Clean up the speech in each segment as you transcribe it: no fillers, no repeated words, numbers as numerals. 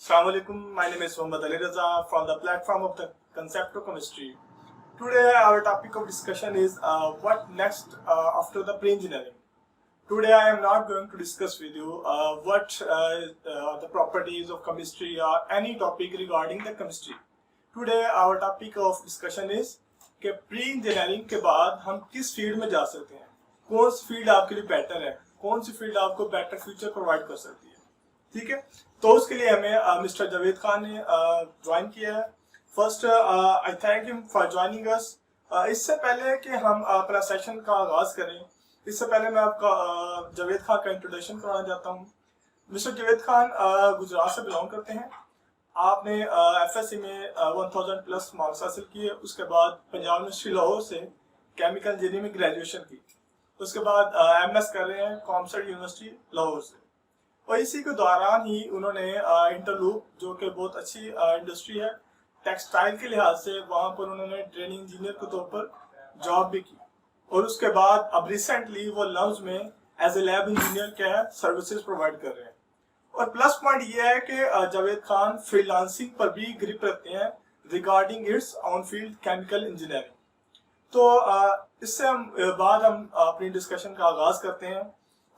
Assalamu alaikum. My name is Mohammad Ali Raza from the platform of the Concept of Chemistry. Today, our topic of discussion is what next after the pre-engineering. Today, I am not going to discuss with you what the properties of chemistry or any topic regarding the chemistry. Today, our topic of discussion is कि pre engineering के बाद हम किस field में जा सकते हैं, कौन सी फील्ड आपके लिए बेटर है, कौन सी फील्ड आपको बेटर फ्यूचर प्रोवाइड कर सकती है। ठीक है, तो उसके लिए हमें मिस्टर जावेद खान ने ज्वाइन किया है। First I thank him for joining us. इससे पहले कि हम अपना सेशन का आगाज करें, इससे पहले मैं आपका जावेद खान का इंट्रोडक्शन कराना चाहता हूँ। मिस्टर जावेद खान गुजरात से बिलोंग करते हैं। आपने एफएससी में 1000 प्लस मार्क्स हासिल किए। उसके बाद पंजाब यूनिवर्सिटी लाहौर से केमिकल इंजीनियरिंग में ग्रेजुएशन की। उसके बाद एमएस कर रहे हैं कॉमर्स यूनिवर्सिटी लाहौर से। और इसी के दौरान ही उन्होंने इंटरलूप, जो कि बहुत अच्छी इंडस्ट्री है टेक्सटाइल के लिहाज से, वहाँ पर उन्होंने ट्रेनिंग इंजीनियर के तौर पर जॉब भी की। और उसके बाद अब रिसेंटली वो लव्स में एज ए लैब इंजीनियर क्या है सर्विसेज प्रोवाइड कर रहे हैं। और प्लस पॉइंट ये है कि जावेद खान फ्रीलांसिंग पर भी ग्रिप रखते हैं regarding it's on field chemical engineering. तो इससे हम बाद हम अपनी डिस्कशन का आगाज करते हैं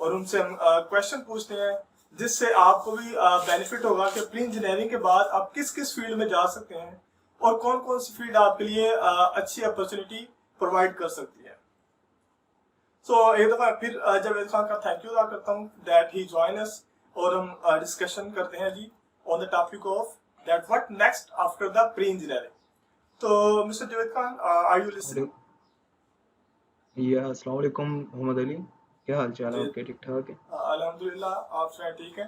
और उनसे हम क्वेश्चन पूछते हैं, जिससे आपको भी बेनिफिट होगा कि प्री इंजीनियरिंग के बाद आप किस किस फील्ड में जा सकते हैं और कौन कौन सी फील्ड आपके लिए अच्छी अपॉर्चुनिटी प्रोवाइड कर सकती है। सो एक दफा फिर जावेद खान का थैंक यू अदा करता हूँ दैट ही जॉइन अस, और हम डिस्कशन करते हैं जी on the topic of that what next after the pre engineering. तो mister Javed Khan, are you listening? अस्सलाम वालेकुम मोहम्मद अली, क्या हाल चाल है आपके? ठीक ठाक है? अल्हम्दुलिल्लाह, आप सुनाए ठीक है?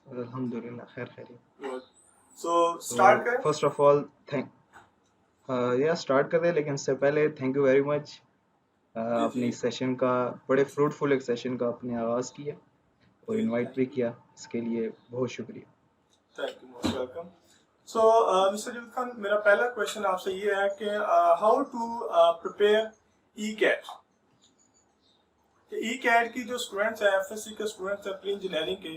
अल्हम्दुलिल्लाह खैर खैरियत। गुड। सो तो स्टार्ट करें। फर्स्ट ऑफ ऑल स्टार्ट कर दे, लेकिन उससे पहले थैंक यू वेरी मच। जी अपने जी इस सेशन का, बड़े फ्रूटफुल एक सेशन का आपने आगाज़ किया और जी, इनवाइट भी किया, इसके लिए बहुत शुक्रिया। Thank you, most welcome. So mister Javed Khan, मेरा पहला क्वेश्चन आपसे ये है कि how to prepare ECAT. ECAT की जो स्टूडेंट्स हैं, एफएससी के स्टूडेंट्स हैं प्री इंजीनियरिंग के,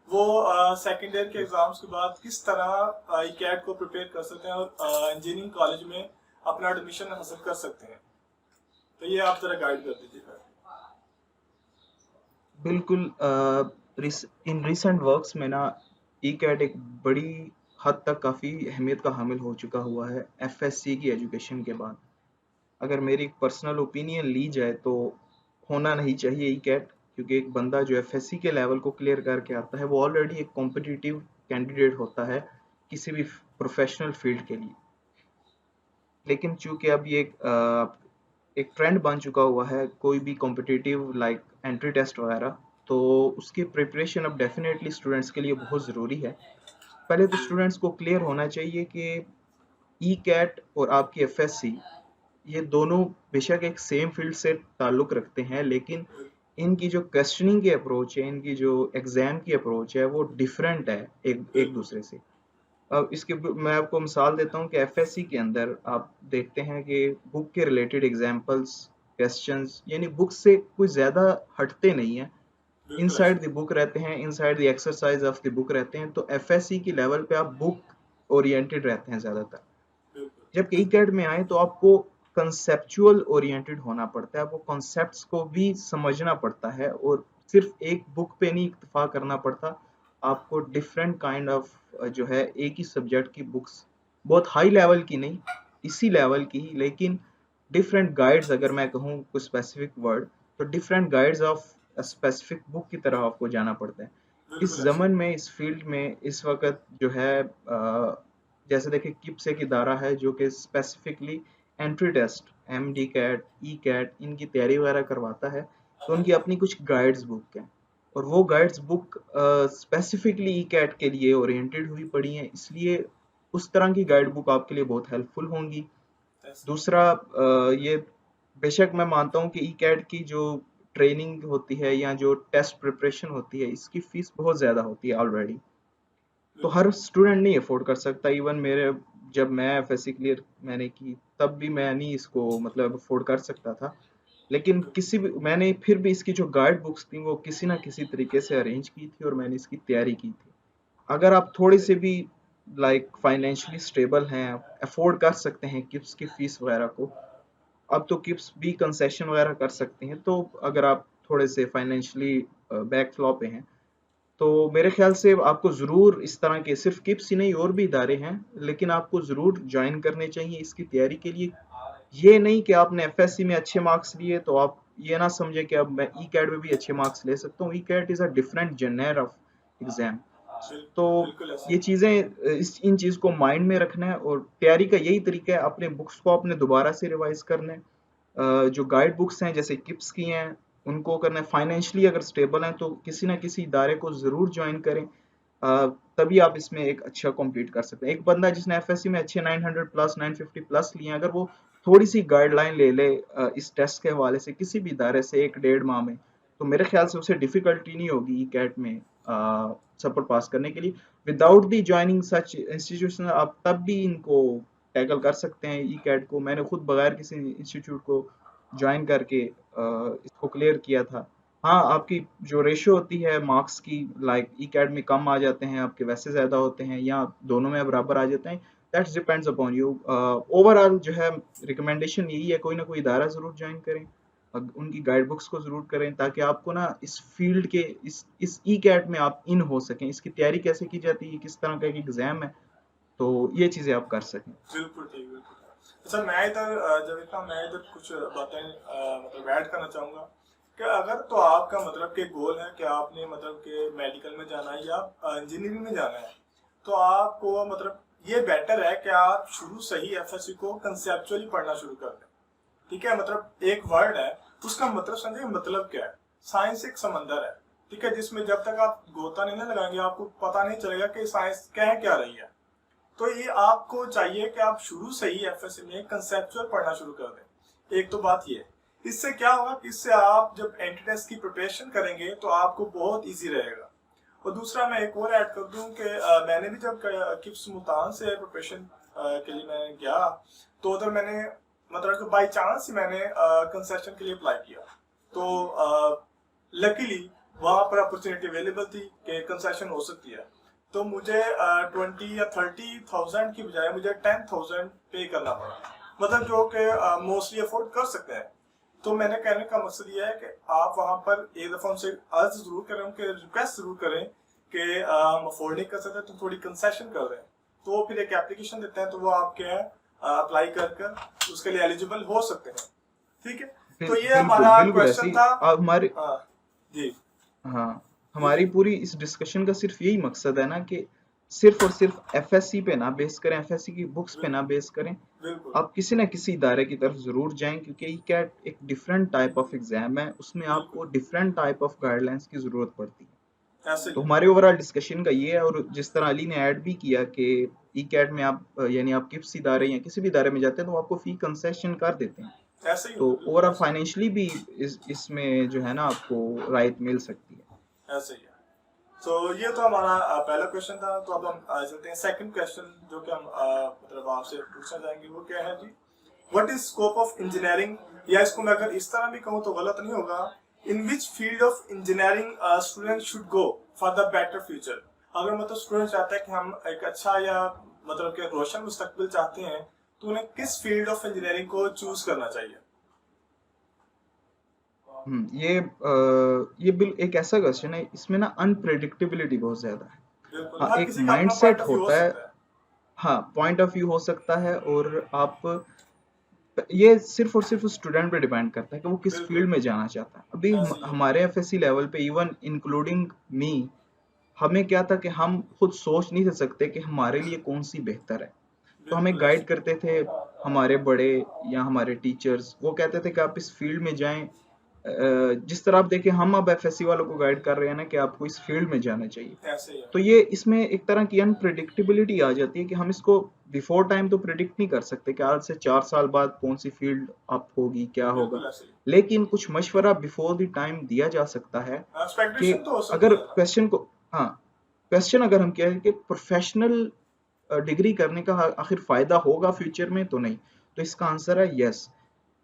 वो सेकेंड ईयर के एग्जाम्स के बाद किस तरह ई कैट को प्रिपेयर कर सकते हैं और इंजीनियरिंग कॉलेज में अपना एडमिशन हासिल कर सकते हैं। तो ये आप जरा गाइड कर दीजिएगा। बिल्कुल। इन रिसेंट वर्क्स में ना ई कैट एक बड़ी हद तक काफ़ी अहमियत का हामिल हो चुका हुआ है एफएससी की एजुकेशन के बाद। अगर मेरी पर्सनल ओपिनियन ली जाए तो होना नहीं चाहिए ई कैट, क्योंकि एक बंदा जो एफएससी के लेवल को क्लियर करके आता है वो ऑलरेडी एक कॉम्पिटिटिव कैंडिडेट होता है किसी भी प्रोफेशनल फील्ड के लिए। लेकिन चूंकि अब ये एक ट्रेंड बन चुका हुआ है कोई भी कॉम्पिटिटिव लाइक एंट्री टेस्ट वगैरह, तो उसकी प्रिपरेशन अब डेफिनेटली स्टूडेंट्स के लिए बहुत ज़रूरी है। पहले तो स्टूडेंट्स को क्लियर होना चाहिए कि ई कैट और आपकी एफएससी ये दोनों बेशक एक सेम फील्ड से ताल्लुक रखते हैं, लेकिन इनकी जो क्वेश्चनिंग की अप्रोच है, इनकी जो एग्जाम की अप्रोच है वो डिफरेंट है एक एक बिल्कुल दूसरे से। अब मैं आपको मिसाल देता हूँ कि एफएससी के अंदर आप देखते हैं कि बुक के रिलेटेड एग्जांपल्स, क्वेश्चंस यानी बुक से कुछ ज़्यादा हटते नहीं हैं, बिल्कुल इनसाइड अच्छा। द बुक रहते हैं, inside the exercise of the book रहते हैं। तो एफएससी की लेवल पे आप बुक ओरिएंटेड रहते हैं ज़्यादातर। बिल्कुल जब ई कैट में आए तो आपको कंसेप्चुअल ओरिएंटेड होना पड़ता है, आपको कॉन्सेप्ट्स को भी समझना पड़ता है और सिर्फ एक बुक पे नहीं इक्तफा करना पड़ता। आपको डिफरेंट काइंड ऑफ जो है एक ही सब्जेक्ट की बुक्स, बहुत हाई लेवल की नहीं, इसी लेवल की ही, लेकिन डिफरेंट गाइड्स, अगर मैं कहूँ कुछ स्पेसिफिक वर्ड, तो different guides of specific book की तरह आपको जाना पड़ता है। इस बिल्कुल अच्छा। जमन में, इस फील्ड में इस वक्त जो है जैसे देखिए किप्स एक इदारा है जो कि specifically entry test, MDCAT, ECAT, इनकी तैयारी वगैरह करवाता है। तो उनकी अपनी कुछ गाइड्स बुक हैं और वो guides book specifically ECAT के लिए ओरिएंटेड हुई पड़ी हैं, इसलिए उस तरह की गाइड बुक आपके लिए बहुत हेल्पफुल होंगी। Yes. दूसरा ये बेशक मैं मानता हूँ कि ई कैट की जो ट्रेनिंग होती है या जो टेस्ट प्रिपरेशन होती है, इसकी फीस बहुत ज़्यादा होती है ऑलरेडी, तो बिल्कुल हर स्टूडेंट नहीं अफोर्ड कर सकता। इवन मेरे, जब मैं एफएससी क्लियर मैंने की तब भी मैं नहीं इसको मतलब अफोर्ड कर सकता था, लेकिन बिल्कुल किसी भी मैंने फिर भी इसकी जो गाइड बुक्स थी वो किसी ना किसी तरीके से अरेंज की थी और मैंने इसकी तैयारी की थी। अगर आप थोड़े से भी फाइनेंशियली स्टेबल हैं, अफोर्ड कर सकते हैं किप्स की फीस वगैरह को, अब तो किप्स भी कंसेशन वगैरह कर सकते हैं, तो अगर आप थोड़े से फाइनेंशियली बैकफ्लॉ पे हैं, तो मेरे ख्याल से आपको ज़रूर इस तरह के सिर्फ किप्स ही नहीं और भी इदारे हैं, लेकिन आपको ज़रूर ज्वाइन करने चाहिए इसकी तैयारी के लिए। ये नहीं कि आपने एफएससी में अच्छे मार्क्स लिए तो आप ये ना समझे कि अब मैं ई कैट में भी अच्छे मार्क्स ले सकता हूँ। ECAT is a different genre of exam. तो बिल्कुल ऐसा ये ही। चीज़ें इन चीज़ को माइंड में रखना है, और तैयारी का यही तरीका है, अपने बुक्स को आपने दोबारा से रिवाइज करना है। जो गाइड बुक्स हैं जैसे किप्स की हैं उनको करना है। फाइनेंशियली अगर स्टेबल हैं तो किसी ना किसी इदारे को ज़रूर ज्वाइन करें, तभी आप इसमें एक अच्छा कॉम्पीट कर सकते हैं। एक बंदा जिसने एफएससी में अच्छे 900 प्लस 950 प्लस लिए हैं, अगर वो थोड़ी सी गाइडलाइन ले ले इस टेस्ट के हवाले से किसी भी इदारे से 1-1.5 माह में, तो मेरे ख्याल से उसे डिफिकल्टी नहीं होगी ई कैट में सफर पास करने के लिए। Without the joining such institution आप तब भी इनको टैकल कर सकते हैं ई कैट को। मैंने खुद बगैर किसी इंस्टीट्यूट को ज्वाइन करके इसको क्लियर किया था। हाँ, आपकी जो रेशियो होती है मार्क्स की, ई कैट में कम आ जाते हैं आपके, वैसे ज़्यादा होते हैं, या दोनों में बराबर आ जाते हैं, that's depends upon you. Overall जो है रिकमेंडेशन यही है, कोई ना कोई इदारा ज़रूर ज्वाइन करें, उनकी गाइड बुक्स को ज़रूर करें, ताकि आपको ना इस फील्ड के इस ई कैट में आप इन हो सकें। इसकी तैयारी कैसे की जाती है, किस तरह का एक एग्ज़ाम है, तो ये चीज़ें आप कर सकें। बिल्कुल ठीक, बिल्कुल। अच्छा, मैं इधर जब इतना मैं इधर कुछ बातें मतलब ऐड करना चाहूँगा कि अगर तो आपका मतलब कि गोल है कि आपने मतलब कि मेडिकल में जाना है या इंजीनियरिंग में जाना है, तो आपको मतलब ये बेटर है कि आप शुरू से ही एफएससी को कंसेप्चुअली पढ़ना शुरू कर दें। ठीक है, मतलब एक वर्ड है, उसका मतलब समझिए मतलब क्या है। साइंस एक समंदर है, ठीक है, जिसमें जब तक आप गोता नहीं ना लगाएंगे आपको पता नहीं चलेगा कि साइंस क्या रही है। तो ये आपको चाहिए कि आप शुरू से ही एफएससी में कंसेप्चुअल पढ़ना शुरू कर दें। एक तो बात ये है, इससे क्या होगा कि इससे आप जब एंट्री टेस्ट की प्रिपरेशन करेंगे तो आपको बहुत इजी रहेगा। और दूसरा मैं एक और ऐड कर दूं कि मैंने भी जब किप्स मुल्तान से प्रिपरेशन के लिए मैंने गया, तो उधर मैंने मतलब कि बाई चांस ही मैंने कंसेशन के लिए अप्लाई किया, तो लकीली वहाँ पर अपॉर्चुनिटी अवेलेबल थी कि कंसेशन हो सकती है। तो मुझे 20 या 30,000 की बजाय मुझे 10,000 पे करना पड़ा, मतलब जो कि मोस्टली अफोर्ड कर सकते हैं। तो मैंने कहने का मकसद ये है कि आप वहाँ पर एक दफ़ा उनसे अर्ज जरूर करें, उनके रिक्वेस्ट जरूर करें कि हम अफोर्ड नहीं कर सकते तो थोड़ी कंसेशन कर दें। तो फिर एक एप्लीकेशन देते हैं, तो वो आपके अप्लाई कर उसके लिए एलिजिबल हो सकते हैं। ठीक है, तो ये हमारा बिल्कुल ऐसे क्वेश्चन ही था। आप हमारे जी हाँ, हमारी पूरी इस डिस्कशन का सिर्फ यही मकसद है ना कि सिर्फ और सिर्फ एफएससी पे ना बेस करें, एफएससी की बुक्स पे ना बेस करें, बिल्कुल आप किसी न किसी इदारे की तरफ जरूर जाएं, क्योंकि ई कैट एक डिफरेंट टाइप ऑफ एग्जाम है, उसमें आपको बिल्कुल डिफरेंट टाइप ऑफ गाइडलाइंस की जरूरत पड़ती है। ऐसे ही तो है। हमारे ओवरऑल डिस्कशन का ये है, और जिस तरह अली ने ऐड भी किया कि ई कैट में आप यानी आप किस इदारे या किसी भी इदारे में जाते हैं तो वो आपको फी कंसेशन कर देते हैं, ऐसे ही तो होता है, बिल्कुल ओवरऑल ऐसे फाइनेंशियली भी इसमें जो है ना आपको राहत मिल सकती है। ऐसे ही है। तो ये तो हमारा पहला क्वेश्चन था। तो अब हम चलते हैं सेकंड क्वेश्चन, जो कि हम मतलब आपसे पूछना चाहेंगे। वो क्या है जी, what is scope of engineering, या इसको मैं अगर इस तरह भी कहूँ तो गलत नहीं होगा, in which field of engineering student should go for the better future. अगर मतलब स्टूडेंट चाहता है कि हम एक अच्छा या मतलब कि रोशन मुस्तकबिल चाहते हैं, तो उन्हें किस फील्ड ऑफ इंजीनियरिंग को चूज करना चाहिए। ये बिल एक ऐसा क्वेश्चन है, इसमें ना अनप्रेडिक्टेबिलिटी बहुत ज्यादा है। बिल्कुल, हाँ, हर एक किसी का अपना पॉइंट माइंडसेट ऑफ व्यू हो होता है। सकता है। हाँ, पॉइंट ऑफ व्यू हो सकता है, और आप ये सिर्फ और सिर्फ स्टूडेंट पे डिपेंड करता है कि वो किस बिल्कुल फील्ड में जाना चाहता है। अभी ऐसे ही है। हमारे एफएससी लेवल पे, इवन इंक्लूडिंग मी, हमें क्या था कि हम खुद सोच नहीं सकते कि हमारे लिए कौन सी बेहतर है। तो हमें बिल्कुल ऐसे गाइड करते थे हमारे बड़े या हमारे टीचर्स, वो कहते थे कि आप इस फील्ड में जाएं। जिस तरह आप देखें, हम अब एफएससी वालों को गाइड कर रहे हैं ना कि आपको इस फील्ड में जाना चाहिए। ऐसे ही है। तो ये इसमें एक तरह की अनप्रिडिक्टेबिलिटी आ जाती है कि हम इसको बिफोर टाइम तो प्रिडिक्ट नहीं कर सकते कि आज से 4 साल बाद कौन सी फील्ड अप होगी, क्या होगा। बिल्कुल ऐसे ही। लेकिन कुछ मशवरा बिफोर द टाइम दिया जा सकता है कि एक्सपेक्टेशन तो हो सकती अगर है ना। क्वेश्चन को, हाँ, क्वेश्चन अगर हम कहें कि प्रोफेशनल डिग्री करने का आखिर फायदा होगा फ्यूचर में, तो नहीं, तो इसका आंसर है यस।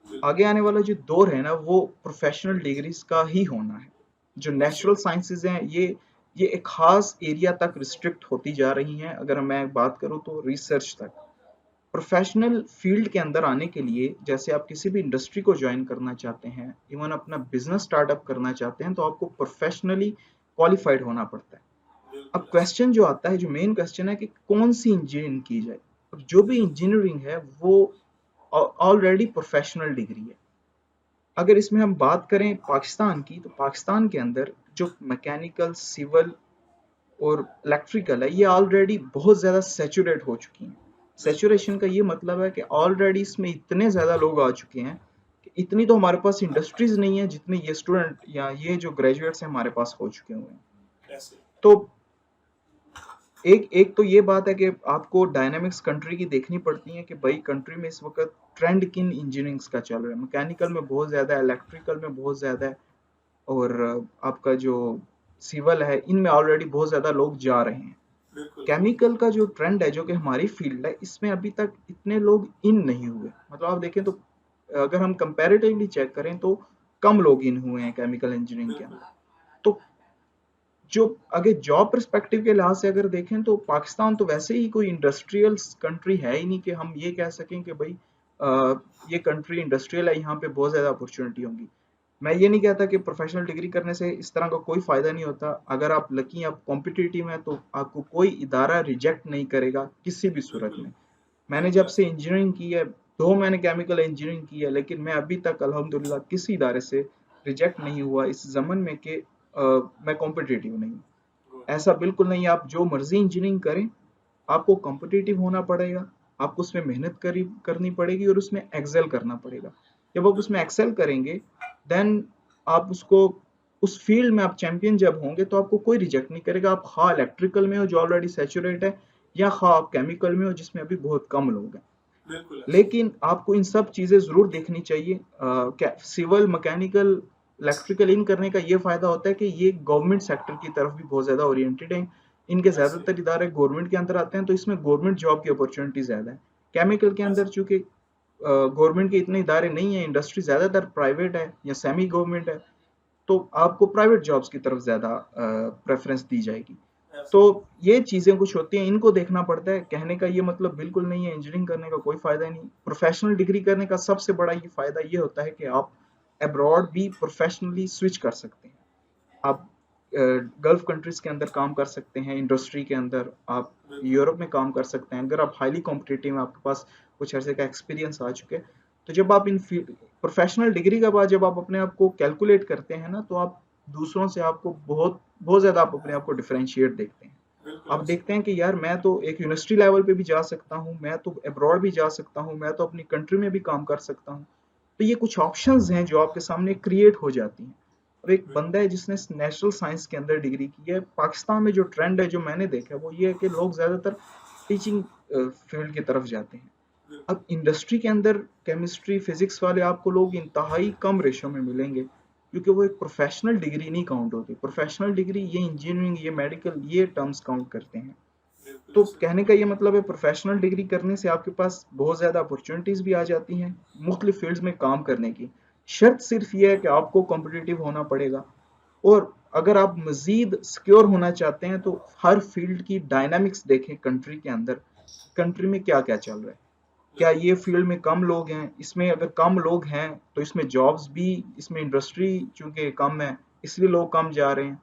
बिल्कुल आगे आने वाला जो दौर है ना, वो प्रोफेशनल डिग्रीज का ही होना है। जो ऐसे ही नेचुरल है। साइंसेज हैं, ये ये एक खास एरिया तक रिस्ट्रिक्ट होती जा रही हैं। अगर मैं बात करूं तो रिसर्च तक, प्रोफेशनल फील्ड के अंदर आने के लिए, जैसे आप किसी भी इंडस्ट्री को ज्वाइन करना चाहते हैं, इवन अपना बिजनेस स्टार्टअप करना चाहते हैं, तो आपको प्रोफेशनली क्वालिफाइड होना पड़ता है। अब बिल्कुल ऐसा। क्वेश्चन जो आता है, जो मेन क्वेश्चन है कि कौन सी इंजीनियरिंग की जाए। अब जो भी इंजीनियरिंग है वो ऑलरेडी प्रोफेशनल डिग्री है। अगर इसमें हम बात करें पाकिस्तान की, तो पाकिस्तान के अंदर जो मैकेनिकल, सिविल और इलेक्ट्रिकल है, ये ऑलरेडी बहुत ज़्यादा सैचुरेट हो चुकी हैं। बिल्कुल सैचुरेशन ऐसा। का ये मतलब है कि ऑलरेडी इसमें इतने ज़्यादा लोग आ चुके हैं कि इतनी तो हमारे पास इंडस्ट्रीज नहीं है जितने ये स्टूडेंट या ये जो ग्रेजुएट्स हैं हमारे पास हो चुके हुए हैं। ऐसे। तो एक एक तो ये बात है कि आपको डायनामिक्स कंट्री की देखनी पड़ती है कि भाई कंट्री में इस वक्त ट्रेंड किन इंजीनियरिंग्स का चल रहा है। मैकेनिकल में बहुत ज़्यादा है, इलेक्ट्रिकल में बहुत ज़्यादा है, और आपका जो सिविल है, इनमें ऑलरेडी बहुत ज़्यादा लोग जा रहे हैं। बिल्कुल। केमिकल का जो ट्रेंड है, जो कि हमारी फील्ड है, इसमें अभी तक इतने लोग इन नहीं हुए। मतलब आप देखें तो अगर हम कंपैरेटिवली चेक करें तो कम लोग इन हुए हैं केमिकल इंजीनियरिंग के बिल्कुल। अंदर। तो जो अगर जॉब पर्सपेक्टिव के लिहाज से अगर देखें तो पाकिस्तान तो वैसे ही कोई इंडस्ट्रियल कंट्री है ही नहीं कि हम ये कह सकें कि भाई ये कंट्री इंडस्ट्रियल है, यहाँ पे बहुत ज़्यादा अपॉर्चुनिटी होंगी। मैं ये नहीं कहता कि प्रोफेशनल डिग्री करने से इस तरह का कोई फ़ायदा नहीं होता। अगर आप लकी, आप कॉम्पिटिटिव हैं, तो आपको कोई इदारा रिजेक्ट नहीं करेगा किसी भी सूरत बिल्कुल। में। मैंने बिल्कुल जब से ऐसा। इंजीनियरिंग की है, 2 मैंने केमिकल इंजीनियरिंग की है, लेकिन मैं अभी तक अल्हम्दुलिल्लाह किसी इदारे से रिजेक्ट नहीं हुआ इस ज़मन में कि मैं कॉम्पिटिटिव नहीं हूँ। गुड। ऐसा बिल्कुल नहीं है, आप जो मर्ज़ी इंजीनियरिंग करें, आपको कॉम्पिटिटिव होना पड़ेगा, आपको उसमें मेहनत करनी पड़ेगी और उसमें एक्सेल करना पड़ेगा। जब आप उसमें बिल्कुल। एक्सेल करेंगे, देन आप उसको, उस फील्ड में आप चैंपियन जब होंगे, तो आपको कोई रिजेक्ट नहीं करेगा। आप हाँ इलेक्ट्रिकल में हो जो ऑलरेडी सैचुरेट है, या हाँ आप केमिकल में हो जिसमें अभी बहुत कम लोग हैं। बिल्कुल ऐसा। लेकिन आपको इन सब चीज़ें ज़रूर देखनी चाहिए। सिविल, मैकेनिकल, इलेक्ट्रिकल, इन करने का ये फ़ायदा होता है कि ये गवर्नमेंट सेक्टर की तरफ भी बहुत ज़्यादा ओरिएंटेड हैं। इनके ऐसे। ज़्यादातर इदारे गवर्नमेंट के अंदर आते हैं, तो इसमें गवर्नमेंट जॉब की अपॉर्चुनिटी ज़्यादा है। केमिकल के अंदर ऐसे। चूँकि गवर्नमेंट के इतने इदारे नहीं हैं, इंडस्ट्री ज़्यादातर प्राइवेट है या सेमी गवर्नमेंट है, तो आपको प्राइवेट जॉब्स की तरफ ज़्यादा प्रेफ़रेंस दी जाएगी। तो ऐसे। ये चीज़ें कुछ होती हैं, इनको देखना पड़ता है। कहने का ये मतलब बिल्कुल नहीं है इंजीनियरिंग करने का कोई फ़ायदा नहीं। प्रोफ़ेशनल डिग्री करने का सबसे बड़ा ये फ़ायदा ये होता है कि आप अब्रॉड भी प्रोफ़ेशनली स्विच कर सकते हैं। आप गल्फ़ कंट्रीज़ के अंदर काम कर सकते हैं, इंडस्ट्री के अंदर, आप बिल्कुल। यूरोप में काम कर सकते हैं। अगर आप हाईली कॉम्पिटिटिव हैं, आपके पास कुछ अरसे का एक्सपीरियंस आ चुके हैं, तो जब आप इन प्रोफ़ेशनल डिग्री के बाद जब आप अपने आप को कैलकुलेट करते हैं ना, तो आप दूसरों से आपको बहुत बहुत ज़्यादा आप अपने आप को डिफरेंशिएट देखते हैं। बिल्कुल आप ऐसा। देखते हैं कि यार मैं तो एक यूनिवर्सिटी लेवल पे भी जा सकता हूँ, मैं तो अब्रॉड भी जा सकता हूँ, मैं तो अपनी कंट्री में भी काम कर सकता हूँ। तो ये कुछ ऑप्शंस हैं जो आपके सामने क्रिएट हो जाती हैं। अब एक बिल्कुल। बंदा है जिसने नेचुरल साइंस के अंदर डिग्री की है, पाकिस्तान में जो ट्रेंड है जो मैंने देखा है वो ये है कि लोग ज़्यादातर टीचिंग फील्ड की तरफ जाते हैं। बिल्कुल। अब इंडस्ट्री के अंदर केमिस्ट्री, फिजिक्स वाले आपको लोग इंतहाई कम रेशो में मिलेंगे, क्योंकि वो एक प्रोफेशनल डिग्री नहीं काउंट होती। प्रोफेशनल डिग्री ये इंजीनियरिंग, ये मेडिकल, ये टर्म्स काउंट करते हैं। बिल्कुल तो ऐसा। कहने का ये मतलब है प्रोफेशनल डिग्री करने से आपके पास बहुत ज़्यादा अपॉर्चुनिटीज़ भी आ जाती हैं मुख्तलिफ फील्ड्स में काम करने की। शर्त सिर्फ ये है कि आपको कॉम्पिटिटिव होना पड़ेगा, और अगर आप मज़ीद सिक्योर होना चाहते हैं तो हर फील्ड की डायनामिक्स देखें कंट्री के अंदर, कंट्री में क्या-क्या चल रहा है। क्या बिल्कुल। ये फील्ड में कम लोग हैं? इसमें अगर कम लोग हैं तो इसमें जॉब्स भी, इसमें इंडस्ट्री चूँकि कम है इसलिए लोग कम जा रहे हैं।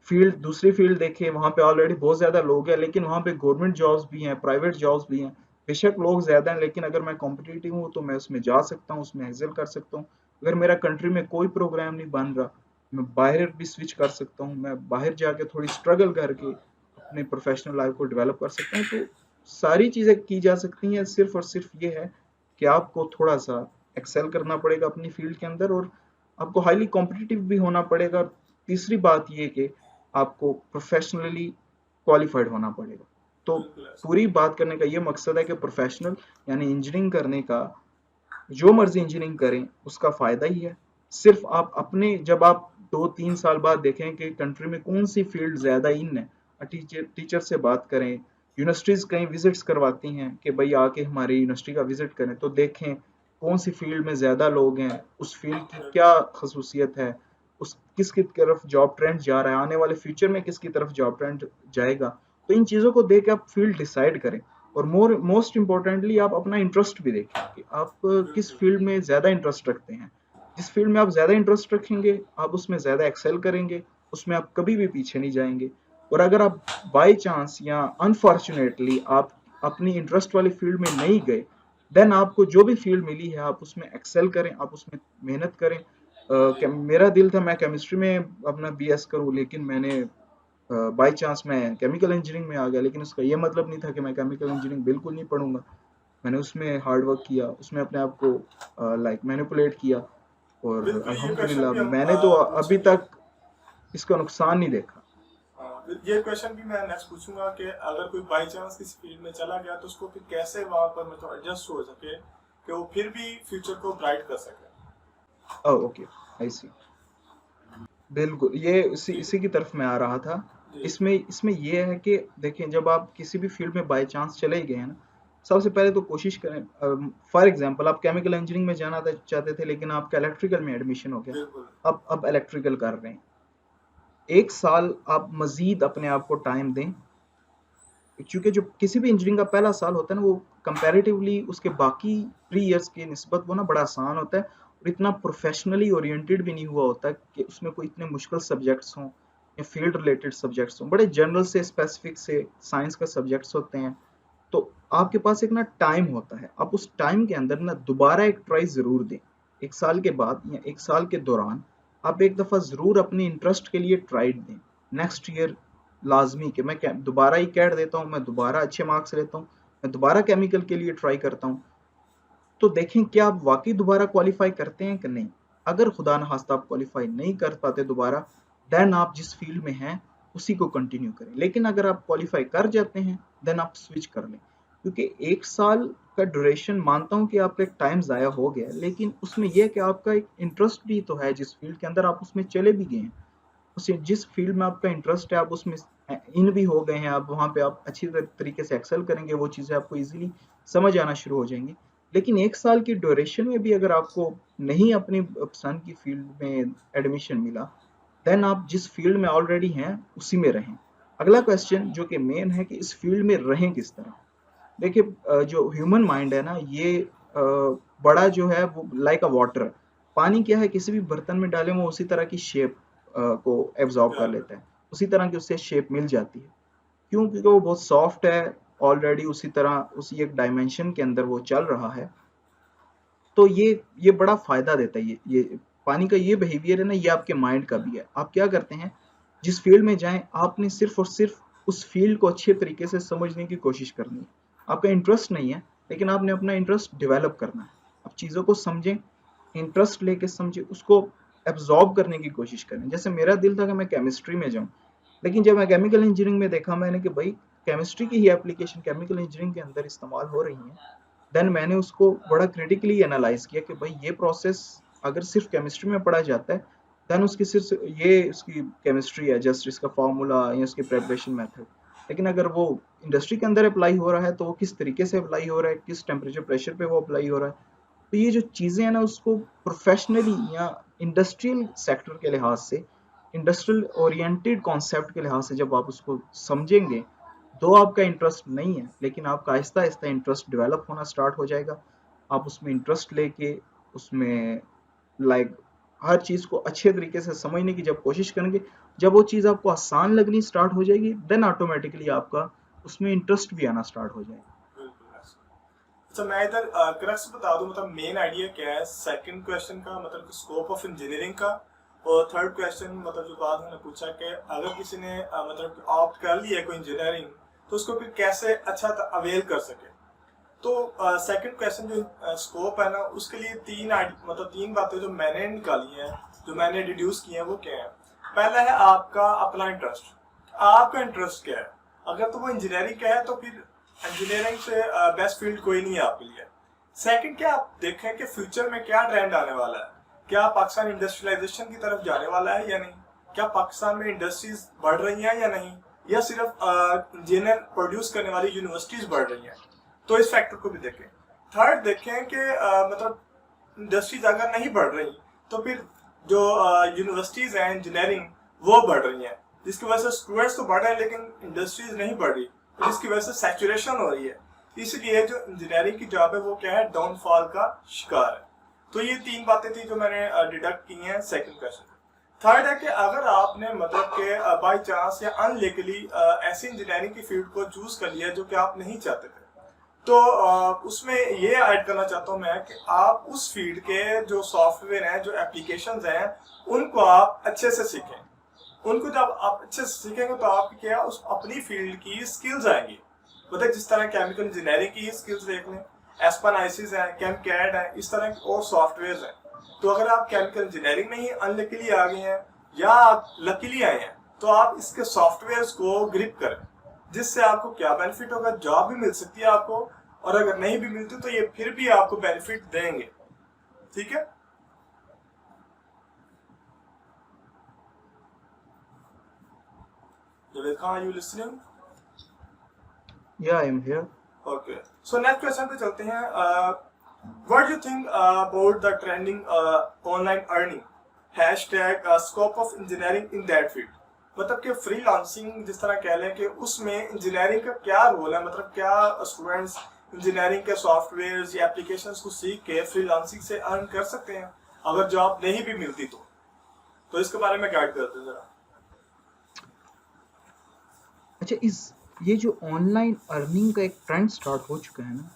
फील्ड, दूसरी फील्ड देखें, वहाँ पे ऑलरेडी बहुत ज़्यादा लोग हैं, लेकिन वहाँ पे गवर्नमेंट जॉब्स भी हैं, प्राइवेट जॉब्स भी हैं। बेशक लोग ज़्यादा हैं, लेकिन अगर मैं कॉम्पिटिटिव हूँ तो मैं उसमें जा सकता हूँ, उसमें एक्सेल कर सकता हूँ। अगर मेरा कंट्री में कोई प्रोग्राम नहीं बन रहा, मैं बाहर भी स्विच कर सकता हूँ, मैं बाहर जाके थोड़ी स्ट्रगल करके अपने प्रोफेशनल लाइफ को डेवलप कर सकता हूँ। तो सारी चीज़ें की जा सकती हैं, सिर्फ और सिर्फ ये है कि आपको थोड़ा सा एक्सेल करना पड़ेगा अपनी फील्ड के अंदर, और आपको हाईली कॉम्पिटिटिव भी होना पड़ेगा। तीसरी बात ये कि आपको प्रोफेशनली क्वालिफाइड होना पड़ेगा। तो बिल्कुल ऐसा। पूरी बात करने का ये मकसद है कि प्रोफेशनल यानी इंजीनियरिंग करने का, जो मर्जी इंजीनियरिंग करें उसका फ़ायदा ही है। सिर्फ आप अपने, जब आप 2-3 साल बाद देखें कि कंट्री में कौन सी फील्ड ज़्यादा इन है, टीचर से बात करें, यूनिवर्सिटीज़ कहीं विजिट्स करवाती हैं कि भाई आके हमारी यूनिवर्सिटी का विजिट करें, तो देखें कौन सी फील्ड में ज़्यादा लोग हैं, उस फील्ड की क्या खसूसियत है, उस किसकी तरफ जॉब ट्रेंड जा रहा है, आने वाले फ्यूचर में किसकी तरफ जॉब ट्रेंड जाएगा। तो इन चीज़ों को देख के आप फील्ड डिसाइड करें, और मोस्ट इम्पोर्टेंटली आप अपना इंटरेस्ट भी देखें कि आप किस बिल्कुल। फील्ड में ज़्यादा इंटरेस्ट रखते हैं। जिस फील्ड में आप ज़्यादा इंटरेस्ट रखेंगे, आप उसमें ज़्यादा एक्सेल करेंगे, उसमें आप कभी भी पीछे नहीं जाएंगे। और अगर आप बाई चांस या अनफॉर्चुनेटली आप अपनी इंटरेस्ट वाली फील्ड में नहीं गए, देन आपको जो भी फील्ड मिली है आप उसमें एक्सेल करें, आप उसमें मेहनत करें। मेरा दिल था मैं केमिस्ट्री में अपना बीएस करूं, लेकिन मैंने बाई चांस मैं केमिकल इंजीनियरिंग में आ गया, लेकिन उसका ये मतलब नहीं था कि मैं केमिकल इंजीनियरिंग बिल्कुल नहीं पढ़ूंगा। मैंने उसमें हार्ड वर्क किया, उसमें अपने आप को लाइक मैनिपुलेट किया, और बिल्कुल ये क्वेश्चन अल्हम्दुलिल्लाह भी हम मैंने तो अभी पूछेंगे। तक इसका नुकसान नहीं देखा। ये क्वेश्चन भी मैं नेक्स्ट पूछूंगा कि अगर कोई बाई चांस किसी फील्ड में चला गया तो उसको फिर कैसे वहां पर मतलब एडजस्ट हो सके कि वो फिर भी फ्यूचर को ब्राइट कर सके। ओके, आई सी। बिल्कुल, ये इसी जी इसी की तरफ मैं आ रहा था। जी इसमें इसमें ये है कि देखें, जब आप किसी भी फील्ड में बाय चांस चले गए हैं ना, सबसे पहले तो कोशिश करें। फॉर एग्जांपल आप केमिकल इंजीनियरिंग में जाना चाहते थे, लेकिन आपका इलेक्ट्रिकल में एडमिशन हो गया। बिल्कुल अब इलेक्ट्रिकल कर रहे हैं, 1 साल आप मजीद अपने आप को टाइम दें, क्योंकि जो किसी भी इंजीनियरिंग का पहला साल होता है ना, वो कंपैरेटिवली उसके बाकी 3 इयर्स के निस्बत वो ना बड़ा आसान होता है, और इतना प्रोफेशनली ओरिएंटेड भी नहीं हुआ होता कि उसमें कोई इतने मुश्किल सब्जेक्ट्स हों या फील्ड रिलेटेड सब्जेक्ट्स हों। बड़े जनरल से स्पेसिफिक से साइंस का सब्जेक्ट्स होते हैं। तो आपके पास एक ना टाइम होता है, आप उस टाइम के अंदर ना दोबारा एक ट्राई जरूर दें। 1 साल के बाद या 1 साल के दौरान आप एक दफा जरूर अपने इंटरेस्ट के लिए ट्राई दें। नेक्स्ट ईयर लाजमी कि मैं दोबारा ही कैट देता हूँ, मैं दोबारा अच्छे मार्क्स लेता हूँ, मैं दोबारा केमिकल के लिए ट्राई करता हूँ। तो देखें क्या आप वाकई दोबारा क्वालिफाई करते हैं कि नहीं। अगर खुदा न खास्ता आप क्वालिफाई नहीं कर पाते दोबारा, देन आप जिस फील्ड में हैं उसी को कंटिन्यू करें। लेकिन अगर आप क्वालिफाई कर जाते हैं, देन आप स्विच कर लें, क्योंकि 1 साल का ड्यूरेशन मानता हूँ कि आपका एक टाइम ज़ाया हो गया, लेकिन उसमें यह कि आपका एक इंटरेस्ट भी तो है, जिस फील्ड के अंदर आप उसमें चले भी गए हैं, उसे जिस फील्ड में आपका इंटरेस्ट है आप उसमें इन भी हो गए हैं, आप वहाँ पे आप अच्छी तरीके से एक्सेल करेंगे, वो चीज़ें आपको इजीली समझ आना शुरू हो जाएंगी। लेकिन 1 साल की ड्यूरेशन में भी अगर आपको नहीं अपनी पसंद की फील्ड में एडमिशन मिला, देन आप जिस फील्ड में ऑलरेडी हैं उसी में रहें। अगला क्वेश्चन जो कि मेन है कि इस फील्ड में रहें किस तरह। देखिए, जो ह्यूमन माइंड है ना, ये बड़ा जो है वो लाइक अ वाटर। पानी क्या है, किसी भी बर्तन में डालें वो उसी तरह की शेप को एब्जॉर्ब कर लेता है, उसी तरह की उससे शेप मिल जाती है। क्यों? क्योंकि वो बहुत सॉफ्ट है, ऑलरेडी उसी तरह उसी एक डायमेंशन के अंदर वो चल रहा है। तो ये बड़ा फायदा देता है। ये पानी का ये बिहेवियर है ना, ये आपके माइंड का भी है। आप क्या करते हैं, जिस फील्ड में जाएं आपने सिर्फ और सिर्फ उस फील्ड को अच्छे तरीके से समझने की कोशिश करनी है। आपका इंटरेस्ट नहीं है, लेकिन आपने अपना इंटरेस्ट डेवलप करना है। आप चीज़ों को समझें, इंटरेस्ट लेके समझें, उसको एब्जॉर्ब करने की कोशिश करें। जैसे मेरा दिल था कि मैं केमिस्ट्री में जाऊं, लेकिन जब मैं केमिकल इंजीनियरिंग में देखा मैंने कि भाई केमिस्ट्री की ही एप्लीकेशन केमिकल इंजीनियरिंग के अंदर इस्तेमाल हो रही है, देन मैंने उसको बड़ा क्रिटिकली एनालाइज किया कि भाई ये प्रोसेस अगर सिर्फ केमिस्ट्री में पढ़ा जाता है, देन उसकी सिर्फ ये उसकी केमिस्ट्री है, जस्ट इसका फार्मूला या उसकी प्रेपरेशन मेथड। लेकिन अगर वो इंडस्ट्री के अंदर अप्लाई हो रहा है तो वो किस तरीके से अप्लाई हो रहा है, किस टेम्परेचर प्रेशर पे वो अप्लाई हो रहा है। तो ये जो चीज़ें हैं ना, उसको प्रोफेशनली या इंडस्ट्रियल सेक्टर के लिहाज से, इंडस्ट्रियल ओरिएंटेड कॉन्सेप्ट के लिहाज से जब आप उसको समझेंगे, दो आपका इंटरेस्ट नहीं है, लेकिन आपका आहिस्ता आहिस्ता इंटरेस्ट डेवलप होना स्टार्ट हो जाएगा। आप उसमें इंटरेस्ट लेके उसमें लाइक हर चीज़ को अच्छे तरीके से समझने की जब कोशिश करेंगे, जब वो चीज़ आपको आसान लगनी स्टार्ट हो जाएगी, देन ऑटोमेटिकली आपका उसमें इंटरेस्ट भी आना स्टार्ट हो जाएगा। बिल्कुल ऐसा। अच्छा मैं इधर क्रक्स बता दूं, मतलब मेन आइडिया क्या है सेकंड क्वेश्चन का, मतलब स्कोप ऑफ इंजीनियरिंग का। और थर्ड क्वेश्चन मतलब जो बाद मैंने पूछा कि अगर किसी ने मतलब ऑप्ट कर लिया कोई इंजीनियरिंग तो उसको फिर कैसे अच्छा अवेल कर सके। तो सेकंड क्वेश्चन जो स्कोप है ना, उसके लिए मतलब तीन बातें जो मैंने निकाली हैं, जो मैंने डिड्यूस की हैं, वो क्या है। पहला है आपका अपना इंटरेस्ट। आपका इंटरेस्ट क्या है। अगर तो वो इंजीनियरिंग का है तो फिर इंजीनियरिंग से बेस्ट फील्ड कोई नहीं है आपके लिए। सेकंड क्या, आप देखें कि फ्यूचर में क्या ट्रेंड आने वाला है। क्या पाकिस्तान इंडस्ट्रियलाइजेशन की तरफ जाने वाला है या नहीं। क्या पाकिस्तान में इंडस्ट्रीज बढ़ रही हैं या नहीं, या सिर्फ इंजीनियर प्रोड्यूस करने वाली यूनिवर्सिटीज बढ़ रही हैं। तो इस फैक्टर को भी देखें। थर्ड देखें कि मतलब इंडस्ट्रीज अगर नहीं बढ़ रही तो फिर जो यूनिवर्सिटीज हैं इंजीनियरिंग वो बढ़ रही हैं, जिसकी वजह से स्टूडेंट्स तो बढ़ रहे हैं लेकिन इंडस्ट्रीज नहीं बढ़ रही, जिसकी वजह से सैचुरेशन हो रही है। इसलिए जो इंजीनियरिंग की जॉब है वो क्या है, डाउनफॉल का शिकार है। तो ये 3 बातें थी जो मैंने डिडक्ट की हैं सेकंड क्वेश्चन। थर्ड है कि अगर आपने मतलब के बाई चांस या अनलिकली ऐसी इंजीनियरिंग की फील्ड को चूज कर लिया जो कि आप नहीं चाहते थे, तो उसमें ये ऐड करना चाहता हूँ मैं कि आप उस फील्ड के जो सॉफ्टवेयर हैं, जो एप्लीकेशंस हैं, उनको आप अच्छे से सीखें। उनको जब आप अच्छे से सीखेंगे तो आपकी क्या उस अपनी फील्ड की स्किल्स आएंगी। मतलब जिस तरह केमिकल इंजीनियरिंग की स्किल्स देख लें, एस्पन आईसीज है, कैमकैड है, इस तरह के और सॉफ्टवेयर हैं। तो अगर आप केमिकल इंजीनियरिंग में ही अनलकीली आ गए हैं या आप लकीली आए हैं, तो आप इसके सॉफ्टवेयर्स को ग्रिप करें, जिससे आपको क्या बेनिफिट होगा, जॉब भी मिल सकती है आपको, और अगर नहीं भी मिलती तो ये फिर भी आपको बेनिफिट देंगे। ठीक है। Javed Khan, are you listening? Yeah, I am here. Okay. So next question पे चलते हैं। What do you think about the trending online earning hashtag scope of engineering in that field? मतलब कि फ्रीलांसिंग जिस तरह कह लें कि उसमें इंजीनियरिंग का क्या रोल है, मतलब क्या स्टूडेंट्स इंजीनियरिंग के सॉफ्टवेयर या एप्लीकेशंस को सीख के फ्रीलांसिंग से अर्न कर सकते हैं अगर जॉब नहीं भी मिलती तो इसके बारे में गाइड करते हैं जरा। अच्छा, ये जो ऑनलाइन अर्निंग का एक ट्रेंड स्टार्ट हो चुका है ना,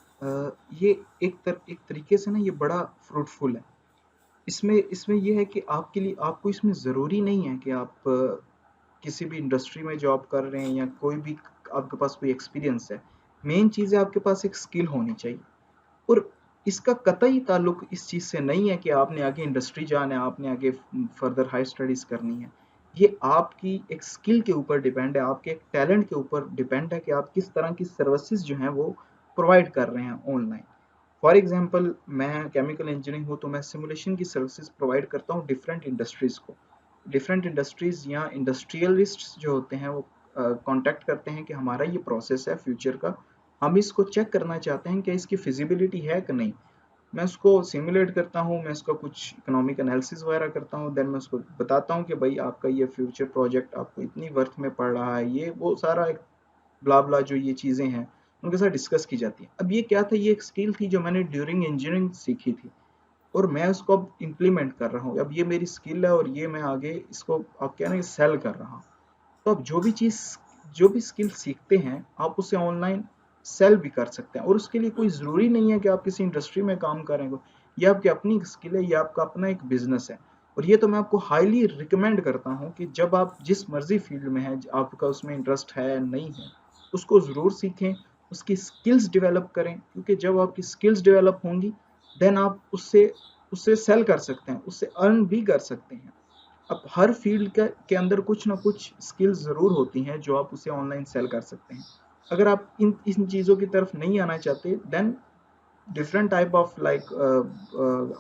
ये एक तरीके से ना ये बड़ा फ्रूटफुल है। इसमें ये है कि आपके लिए आपको इसमें ज़रूरी नहीं है कि आप किसी भी इंडस्ट्री में जॉब कर रहे हैं या कोई भी आपके पास कोई एक्सपीरियंस है। मेन चीज़ है आपके पास एक स्किल होनी चाहिए, और इसका कतई ताल्लुक इस चीज़ से नहीं है कि आपने आगे इंडस्ट्री जाना है, आपने आगे फर्दर हाई स्टडीज़ करनी है। ये आपकी एक स्किल के ऊपर डिपेंड है, आपके एक टैलेंट के ऊपर डिपेंड है कि आप किस तरह की सर्विसेज जो हैं वो प्रोवाइड कर रहे हैं ऑनलाइन। फॉर एग्जांपल, मैं केमिकल इंजीनियरिंग हूँ तो मैं सिमुलेशन की सर्विसेज प्रोवाइड करता हूँ डिफरेंट इंडस्ट्रीज़ को। डिफरेंट इंडस्ट्रीज़ या इंडस्ट्रियलिस्ट जो होते हैं वो कांटेक्ट करते हैं कि हमारा ये प्रोसेस है फ्यूचर का, हम इसको चेक करना चाहते हैं कि इसकी फिजिबिलिटी है कि नहीं। मैं उसको सिमुलेट करता हूँ, मैं उसका कुछ इकोनॉमिक एनालिसिस वगैरह करता हूँ, देन मैं उसको बताता हूँ कि भाई आपका ये फ्यूचर प्रोजेक्ट आपको इतनी वर्थ में पड़ रहा है, ये वो सारा एक ब्ला ब्ला जो ये चीज़ें हैं उनके साथ डिस्कस की जाती है। अब ये क्या था, ये एक स्किल थी जो मैंने ड्यूरिंग इंजीनियरिंग सीखी थी और मैं उसको अब इम्प्लीमेंट कर रहा हूँ। अब ये मेरी स्किल है और ये मैं आगे इसको आप क्या ना सेल कर रहा हूँ। तो आप जो भी स्किल सीखते हैं आप उसे ऑनलाइन सेल भी कर सकते हैं, और उसके लिए कोई ज़रूरी नहीं है कि आप किसी इंडस्ट्री में काम करें। ये आपकी अपनी स्किल है, ये आपका अपना एक बिजनेस है। और ये तो मैं आपको हाईली रिकमेंड करता हूँ कि जब आप जिस मर्जी फील्ड में हैं, आपका उसमें इंटरेस्ट है नहीं है, उसको ज़रूर सीखें, उसकी स्किल्स डेवलप करें, क्योंकि जब आपकी स्किल्स डेवलप होंगी देन आप उससे उससे सेल कर सकते हैं, उससे अर्न भी कर सकते हैं। अब हर फील्ड के अंदर कुछ ना कुछ स्किल्स ज़रूर होती हैं जो आप उसे ऑनलाइन सेल कर सकते हैं। अगर आप इन चीज़ों की तरफ नहीं आना चाहते then different type of like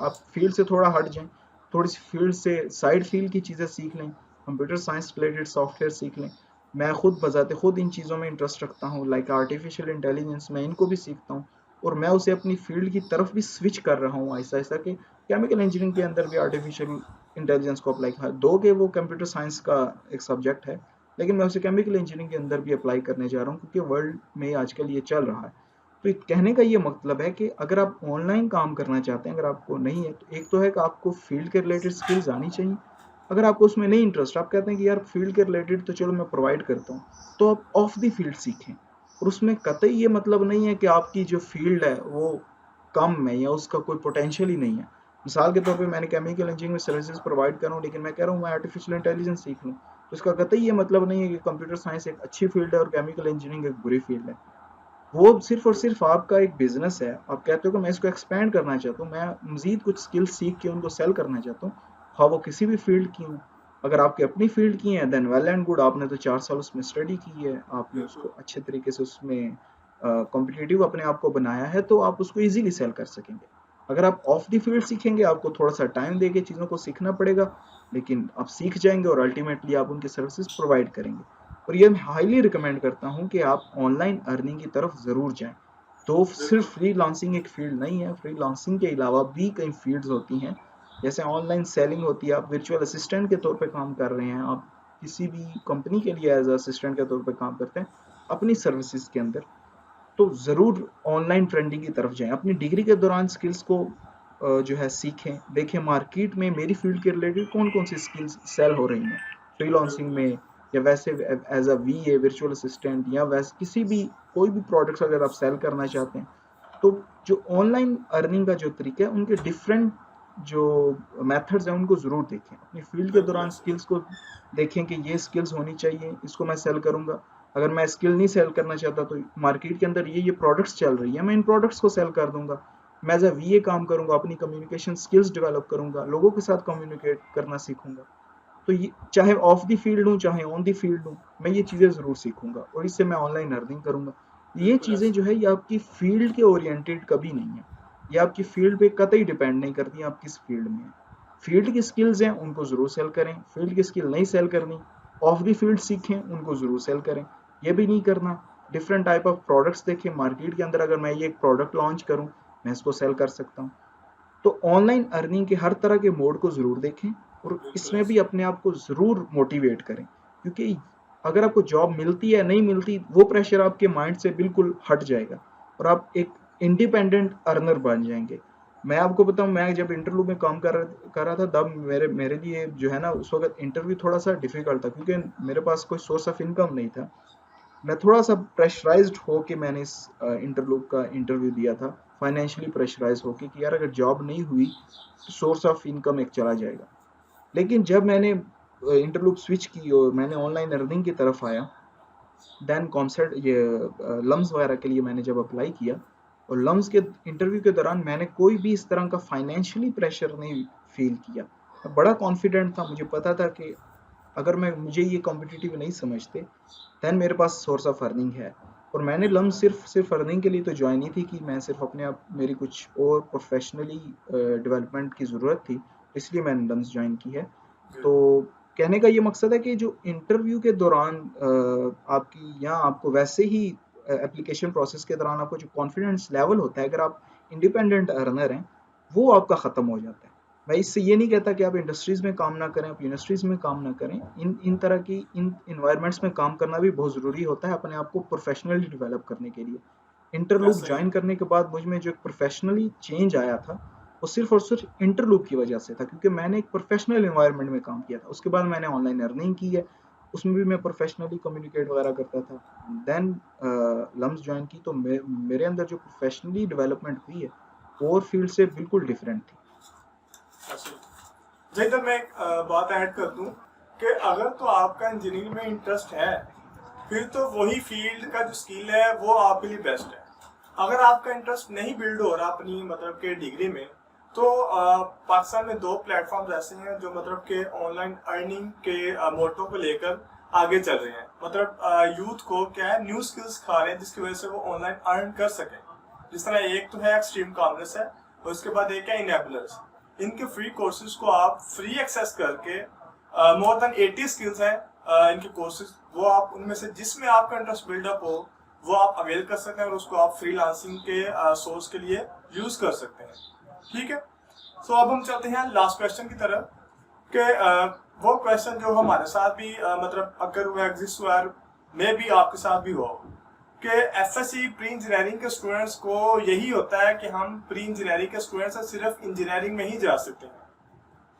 आप फील्ड से थोड़ा हट जाएं, थोड़ी सी फील्ड से साइड फील्ड की चीज़ें सीख लें, कंप्यूटर साइंस रिलेटेड सॉफ्टवेयर सीख लें। मैं खुद बजाते खुद इन चीज़ों में इंटरेस्ट रखता हूँ, लाइक आर्टिफिशियल इंटेलिजेंस, मैं इनको भी सीखता हूँ और मैं उसे अपनी फील्ड की तरफ भी स्विच कर रहा हूँ ऐसा ऐसा कि केमिकल इंजीनियरिंग के अंदर भी आर्टिफिशियल इंटेलिजेंस को अप्लाई कर दो कि वो कंप्यूटर साइंस का एक सब्जेक्ट है, लेकिन मैं उसे केमिकल इंजीनियरिंग के अंदर भी अप्लाई करने जा रहा हूँ क्योंकि वर्ल्ड में आजकल ये चल रहा है। तो कहने का ये मतलब है कि अगर आप ऑनलाइन काम करना चाहते हैं, अगर आपको नहीं है, तो एक तो है कि आपको फील्ड के रिलेटेड स्किल्स आनी चाहिए। अगर आपको उसमें नहीं इंटरेस्ट, आप कहते हैं कि यार फील्ड के रिलेटेड तो चलो मैं प्रोवाइड करता हूँ, तो आप ऑफ द फील्ड सीखें। और उसमें कतई ये मतलब नहीं है कि आपकी जो फील्ड है वो कम है या उसका कोई पोटेंशियल ही नहीं है। मिसाल के तौर पे मैंने केमिकल इंजीनियरिंग में सर्विसेज प्रोवाइड कर रहा हूँ, लेकिन मैं कह रहा हूँ मैं आर्टिफिशियल इंटेलिजेंस सीख लूँ, तो इसका कतई ये मतलब नहीं है कि कंप्यूटर साइंस एक अच्छी फील्ड है और केमिकल इंजीनियरिंग एक बुरी फील्ड है। वो सिर्फ और सिर्फ आपका एक बिजनेस है। आप कहते हो कि मैं इसको एक्सपेंड करना चाहता हूँ, मैं मजीद कुछ स्किल्स सीख के उनको सेल करना चाहता हूँ, हाँ वो किसी भी फील्ड की हूँ। अगर आपकी अपनी फील्ड की है देन वेल एंड गुड, आपने तो 4 साल उसमें स्टडी की है, आपने उसको अच्छे तरीके से उसमें कॉम्पिटिटिव अपने आप को बनाया है, तो आप उसको इजीली सेल कर सकेंगे। अगर आप ऑफ द फील्ड सीखेंगे, आपको थोड़ा सा टाइम देके चीज़ों को सीखना पड़ेगा, लेकिन आप सीख जाएंगे और अल्टीमेटली आप उनकी सर्विसेज प्रोवाइड करेंगे। और ये मैं हाईली रिकमेंड करता हूँ कि आप ऑनलाइन अर्निंग की तरफ ज़रूर जाएं। तो सिर्फ फ्रीलांसिंग एक फील्ड नहीं है, फ्रीलांसिंग के अलावा भी कई फील्ड्स होती हैं जैसे ऑनलाइन सेलिंग होती है, आप वर्चुअल असिस्टेंट के तौर पे काम कर रहे हैं, आप किसी भी कंपनी के लिए एज असिस्टेंट के तौर पे काम करते हैं अपनी सर्विसेज के अंदर, तो ज़रूर ऑनलाइन ट्रेंडिंग की तरफ जाएं। अपनी डिग्री के दौरान स्किल्स को जो है सीखें, देखें मार्केट में मेरी फील्ड के रिलेटेड कौन कौन सी स्किल्स सेल हो रही हैं फ्रीलांसिंग बिल्कुल। में, या वैसे as a V virtual assistant, या वैसे किसी भी कोई भी प्रोडक्ट्स अगर आप सेल करना चाहते हैं, तो जो ऑनलाइन अर्निंग का जो तरीका है उनके डिफरेंट जो मेथड्स हैं उनको ज़रूर देखें। अपनी फील्ड के बिल्कुल दौरान ऐसे। स्किल्स को देखें कि ये स्किल्स होनी चाहिए, इसको मैं सेल करूंगा। अगर मैं स्किल नहीं सेल करना चाहता तो मार्केट के अंदर ये प्रोडक्ट्स चल रही है, मैं इन प्रोडक्ट्स को सेल कर दूंगा। मैं एज अ वी काम करूंगा, अपनी कम्युनिकेशन स्किल्स डेवलप करूंगा, लोगों के साथ कम्युनिकेट करना सीखूंगा। तो ये चाहे ऑफ द फील्ड हूँ चाहे ऑन द फील्ड हूँ, मैं ये चीज़ें ज़रूर सीखूंगा और इससे मैं ऑनलाइन अर्निंग करूंगा। ये बिल्कुल चीज़ें ऐसे। जो है ये आपकी फील्ड के ओरिएंटेड कभी नहीं है, ये आपकी फील्ड पे कतई डिपेंड नहीं करती आप किस फील्ड में हैं। फील्ड की स्किल्स हैं उनको ज़रूर सेल करें, फील्ड की स्किल नहीं सेल करनी, ऑफ द फील्ड सीखें, उनको ज़रूर सेल करें। ये भी नहीं करना, डिफरेंट टाइप ऑफ प्रोडक्ट्स देखें मार्केट के अंदर, अगर मैं ये एक प्रोडक्ट लॉन्च करूँ मैं इसको सेल कर सकता हूँ। तो ऑनलाइन अर्निंग के हर तरह के मोड को ज़रूर देखें और बिल्कुल इसमें भी ऐसे। अपने आप को ज़रूर मोटिवेट करें, क्योंकि अगर आपको जॉब मिलती है नहीं मिलती वो प्रेशर आपके माइंड से बिल्कुल हट जाएगा और आप एक इंडिपेंडेंट अर्नर बन जाएंगे। मैं आपको बताऊं, मैं जब इंटरव्यू में काम कर रहा था तब मेरे मेरे लिए जो है ना उस वक्त इंटरव्यू थोड़ा सा डिफिकल्ट था, क्योंकि मेरे पास कोई सोर्स ऑफ इनकम नहीं था। मैं थोड़ा सा प्रेशराइज्ड होके मैंने इस इंटरव्यू का इंटरव्यू दिया था, फाइनेंशियली प्रेशराइज होके कि यार अगर जॉब नहीं हुई तो सोर्स ऑफ इनकम एक चला जाएगा। लेकिन जब मैंने इंटरव्यू स्विच की और मैंने ऑनलाइन अर्निंग की तरफ आया, देन कॉन्सर्ट ये लम्स वगैरह के लिए मैंने जब अप्लाई किया, और लम्स के इंटरव्यू के दौरान मैंने कोई भी इस तरह का फाइनेंशियली प्रेशर नहीं फील किया। मैं बड़ा कॉन्फिडेंट था, मुझे पता था कि अगर मैं मुझे ये कॉम्पिटिटिव नहीं समझते देन मेरे पास सोर्स ऑफ अर्निंग है। और मैंने लम बिल्कुल सिर्फ अर्निंग के लिए तो ज्वाइन नहीं थी कि मैं सिर्फ अपने आप, मेरी कुछ और प्रोफेशनली डेवलपमेंट की ज़रूरत थी, इसलिए मैंने लम्स ज्वाइन की है। तो बिल्कुल। कहने का ये मकसद है कि जो इंटरव्यू के दौरान आपकी या आपको वैसे ही एप्लीकेशन प्रोसेस के दौरान आपको जो कॉन्फिडेंस लेवल होता है, अगर आप इंडिपेंडेंट अर्नर हैं, वो आपका ख़त्म हो जाता है। मैं इससे ये नहीं कहता कि आप इंडस्ट्रीज में काम ना करें, आप यूनिवर्सिटीज में काम ना करें, इन तरह की इन इन्वायरमेंट्स में काम करना भी बहुत ज़रूरी होता है अपने आप को प्रोफेशनली डेवलप करने के लिए। इंटरलूप ऐसा ही। ज्वाइन करने के बाद मुझ में जो एक प्रोफेशनली चेंज आया था वो सिर्फ और सिर्फ इंटरलूप की वजह से था, क्योंकि मैंने एक प्रोफेशनल इन्वायरमेंट में काम किया था। उसके बाद मैंने ऑनलाइन अर्निंग की है, उसमें भी मैं प्रोफेशनली कम्युनिकेट वगैरह करता था। देन लम्स ज्वाइन की तो मेरे अंदर जो प्रोफेशनली डेवलपमेंट हुई है और फील्ड से बिल्कुल डिफरेंट थी। ऐसे ही। जहाँ तक मैं एक बात ऐड कर दूं कि अगर तो आपका इंजीनियरिंग में इंटरेस्ट है, फिर तो वही फील्ड का जो स्किल है वो आपके लिए बेस्ट है। अगर आपका इंटरेस्ट नहीं बिल्ड हो रहा अपनी मतलब के डिग्री में, तो पाकिस्तान में दो प्लेटफॉर्म्स ऐसे हैं जो मतलब के ऑनलाइन अर्निंग के मोटो को लेकर आगे चल रहे हैं। मतलब यूथ को क्या है, न्यू स्किल्स सिखा रहे हैं जिसकी वजह से वो ऑनलाइन अर्न कर सकें। जिस तरह एक तो है एक्सट्रीम कॉमर्स है, और उसके बाद एक है इनेबलर्स। इनके फ्री कोर्सेज को आप फ्री एक्सेस करके, मोर देन 80 स्किल्स हैं इनके कोर्सेज, वो आप उनमें से जिसमें आपका इंटरेस्ट बिल्डअप हो वो आप अवेल कर सकते हैं और उसको आप फ्रीलांसिंग के सोर्स के लिए यूज कर सकते हैं। ठीक है। सो अब हम चलते हैं लास्ट क्वेश्चन की तरफ कि वो क्वेश्चन जो हमारे साथ भी मतलब अगर वो एग्जिस्ट हुआ है, मे भी आपके साथ भी हो, कि एफएससी प्री इंजीनियरिंग के स्टूडेंट्स को यही होता है कि हम प्री इंजीनियरिंग के स्टूडेंट्स सिर्फ इंजीनियरिंग में ही जा सकते हैं।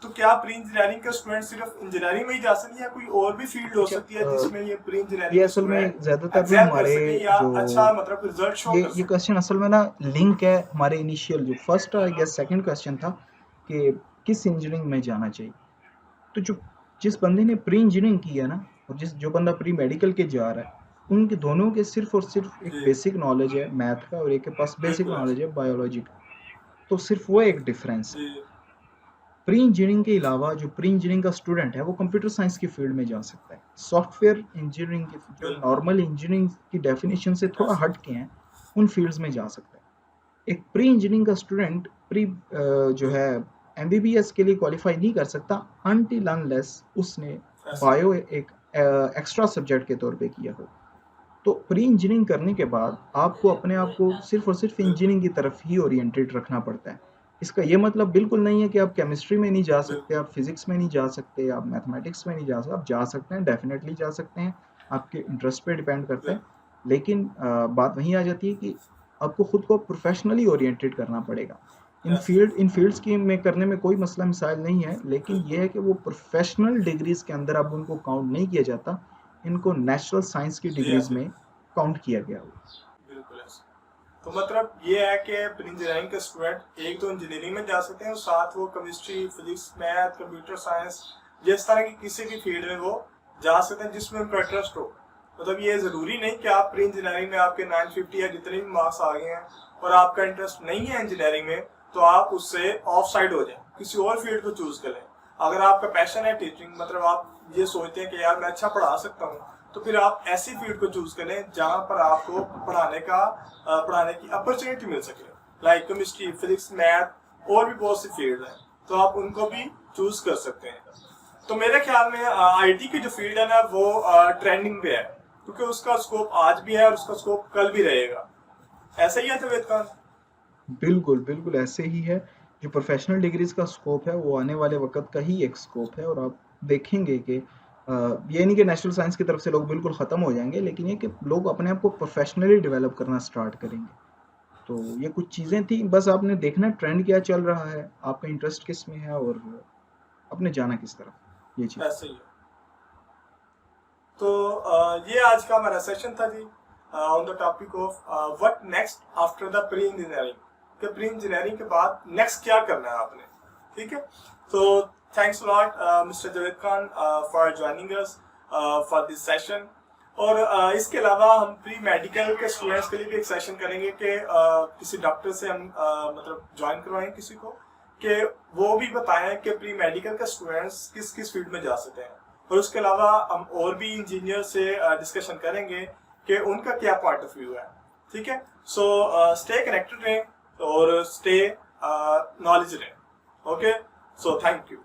तो क्या प्री इंजीनियरिंग के स्टूडेंट सिर्फ इंजीनियरिंग में ही जा सकते हैं, या कोई और भी फील्ड हो अच्छा, सकती है जिसमें ये प्री इंजीनियरिंग ये के असल में स्टूडेंट ज़्यादातर ना एक्सेल कर हमारे सके या जो अच्छा मतलब रिजल्ट शो कर ये सके? क्वेश्चन असल में ना लिंक है हमारे इनिशियल जो फर्स्ट या सेकंड क्वेश्चन था कि किस इंजीनियरिंग में जाना चाहिए। तो जो जिस बंदे ने प्री इंजीनियरिंग की है ना, और जो बंदा प्री मेडिकल के जा रहा है, उनके दोनों के सिर्फ और सिर्फ एक जी। बेसिक नॉलेज है मैथ का और एक के पास बेसिक बिल्कुल नॉलेज ऐसे। है बायोलॉजी का। तो सिर्फ वो एक डिफरेंस है। जी। प्री इंजीनियरिंग के अलावा जो प्री इंजीनियरिंग का स्टूडेंट है वो कंप्यूटर साइंस की फील्ड में जा सकता है। सॉफ्टवेयर इंजीनियरिंग की जो बिल्कुल नॉर्मल इंजीनियरिंग की डेफिनेशन से थोड़ा ऐसे। हट के हैं, उन फील्ड्स में जा सकता है। एक प्री इंजीनियरिंग का स्टूडेंट जो है एमबीबीएस के लिए क्वालिफाई नहीं कर सकता अनटिल अनलेस उसने ऐसे। बायो एक एक्स्ट्रा सब्जेक्ट के तौर पे किया हो। तो प्री इंजीनियरिंग करने के बाद आपको अपने आप को सिर्फ और सिर्फ बिल्कुल। इंजीनियरिंग की तरफ ही ओरिएंटेड रखना पड़ता है। इसका ये मतलब बिल्कुल नहीं है कि आप केमिस्ट्री में नहीं जा सकते, बिल्कुल आप फिजिक्स में नहीं जा सकते, आप मैथमेटिक्स में नहीं जा सकते। आप जा सकते हैं, डेफिनेटली जा सकते हैं, आपके इंटरेस्ट पे डिपेंड करता है। बिल्कुल लेकिन बात वहीं आ जाती है कि आपको खुद को प्रोफेशनली ओरिएंटेड करना पड़ेगा। यस इन फील्ड्स की में करने में कोई मसला मिसाइल नहीं है, लेकिन ये बिल्कुल है कि वो प्रोफेशनल डिग्रीज के अंदर अब उनको काउंट नहीं किया जाता, इनको नेचुरल साइंस की लिया डिग्रीज में जाए काउंट किया गया हुआ बिल्कुल ऐसा। तो मतलब ये है कि इंजीनियरिंग के स्टूडेंट एक तो इंजीनियरिंग में जा सकते हैं और साथ वो chemistry physics math computer science जिस तरह की किसी भी फील्ड में वो जा सकते हैं जिसमें उनका इंटरेस्ट हो। मतलब ये जरूरी नहीं कि आप प्री इंजीनियरिंग में आपके 950 या जितने भी मार्क्स आ गए हैं और आपका इंटरेस्ट नहीं है इंजीनियरिंग में तो आप उससे ऑफ साइड हो जाए, किसी और फील्ड को चूज कर लें। अगर आपका पैशन है टीचिंग, मतलब आप ये सोचते हैं कि यार मैं अच्छा पढ़ा सकता हूँ, तो फिर आप ऐसी फील्ड को चूज करें जहां पर आपको पढ़ाने की अपॉर्चुनिटी मिल सके, लाइक केमिस्ट्री फिजिक्स मैथ और भी बहुत सी फील्ड हैं, तो आप उनको भी चूज कर सकते हैं। तो मेरे ख्याल में आईटी की जो फील्ड है ना वो ट्रेंडिंग पे है, क्योंकि उसका स्कोप आज भी है और उसका स्कोप कल भी रहेगा। ऐसा ही है जावेद खान? बिल्कुल, बिल्कुल ऐसे ही है। जो प्रोफ़ेशनल डिग्रीज़ का स्कोप है, वो आने वाले वक़्त का ही एक स्कोप है और आप देखेंगे कि ये नहीं कि नेचुरल साइंस की तरफ से लोग बिल्कुल ख़त्म हो जाएँगे, लेकिन ये कि लोग अपने आप को प्रोफ़ेशनली डेवलप करना स्टार्ट करेंगे। तो ये कुछ चीज़ें थी, बस आपने देखना है ट्रेंड क्या चल रहा है, आपका इंटरेस्ट किस में है और आपने जाना किस तरफ, ये चीज़। ऐसे ही है। तो ये आज का हमारा सेशन था जी, on the topic of what next after the pre engineering, कि प्री इंजीनियरिंग के बाद नेक्स्ट क्या करना है आपने। ठीक है, तो thanks lot mister Javed Khan for joining us for this session. और इसके अलावा हम प्री मेडिकल के स्टूडेंट्स के लिए भी एक सेशन करेंगे कि किसी डॉक्टर से हम मतलब ज्वाइन करवाएं किसी को, कि वो भी बताएं कि प्री मेडिकल के स्टूडेंट्स किस किस फील्ड में जा सकते हैं। और उसके अलावा हम और भी इंजीनियर से डिस्कशन करेंगे कि उनका क्या पॉइंट ऑफ व्यू है। ठीक है, सो स्टे कनेक्टेड रहें और स्टे नॉलेज रहें। Okay, so thank you.